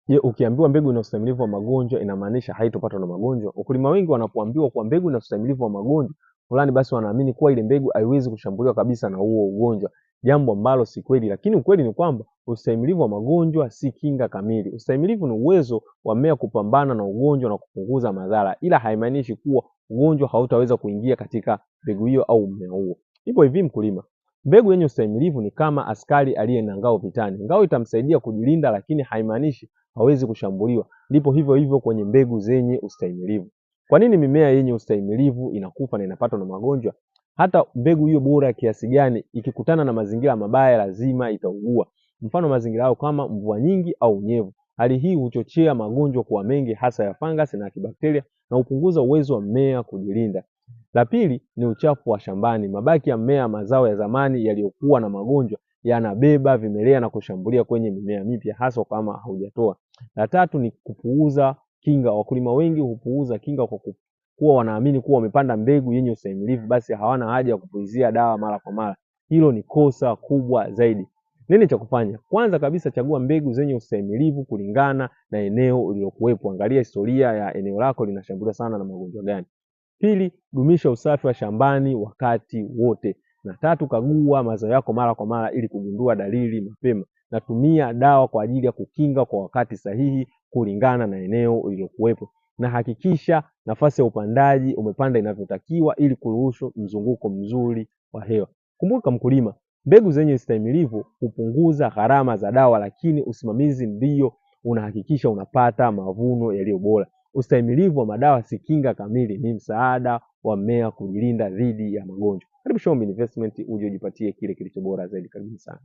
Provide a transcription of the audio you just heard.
Je, ukiambiwa mbegu ina ustahimilivu wa magonjwa inamaanisha haitopatwa na magonjwa? Wakulima wengi wanapoambiwa kwa mbegu ina ustahimilivu wa magonjwa fulani, basi wanaamini kuwa ile mbegu haiwezi kushambuliwa kabisa na huo ugonjwa, jambo ambalo si kweli. Lakini ukweli ni kwamba ustahimilivu wa magonjwa si kinga kamili. Ustahimilivu ni uwezo wa mmea kupambana na ugonjwa na kupunguza madhara, ila haimaanishi kuwa ugonjwa hautaweza kuingia katika mbegu hiyo au mmea huo. Ipo hivi mkulima, mbegu yenye ustahimilivu ni kama askari aliye na ngao vitani. Ngao itamsaidia kujilinda, lakini haimaanishi hawezi kushambuliwa. Ndipo hivyo hivyo kwenye mbegu zenye ustahimilivu. Kwa nini mimea yenye ustahimilivu inakufa na inapatwa na magonjwa? Hata mbegu hiyo bora kiasi gani, ikikutana na mazingira mabaya lazima itaugua. Mfano mazingira hayo kama mvua nyingi au unyevu. Hali hii huchochea magonjwa kuwa mengi, hasa ya fungus na kibakteria, na hupunguza uwezo wa mmea kujilinda. La pili ni uchafu wa shambani. Mabaki ya mmea, mazao ya zamani yaliyokuwa na magonjwa yanabeba vimelea na kushambulia kwenye mimea mipya, hasa kama haujatoa. La tatu ni kupuuza kinga. Wakulima wengi hupuuza kinga kwa kuwa wanaamini kuwa wamepanda mbegu yenye ustahimilivu, basi hawana haja ya kupulizia dawa mara kwa mara. Hilo ni kosa kubwa zaidi. Nini cha kufanya? Kwanza kabisa, chagua mbegu zenye ustahimilivu kulingana na eneo ulilokuwepo. Angalia historia ya eneo lako linashambuliwa sana na magonjwa gani. Pili, dumisha usafi wa shambani wakati wote. Na tatu, kagua mazao yako mara kwa mara ili kugundua dalili mapema. Na tumia dawa kwa ajili ya kukinga kwa wakati sahihi kulingana na eneo ulilokuwepo. Na hakikisha nafasi ya upandaji umepanda inavyotakiwa ili kuruhusu mzunguko mzuri wa hewa. Kumbuka mkulima, mbegu zenye ustahimilivu hupunguza gharama za dawa, lakini usimamizi ndio unahakikisha unapata mavuno yaliyo bora. Ustahimilivu wa madawa si kinga kamili, ni msaada wa mmea kujilinda dhidi ya magonjwa. Karibu Shombi Investment uje ujipatie kile kilicho bora zaidi. Karibu sana.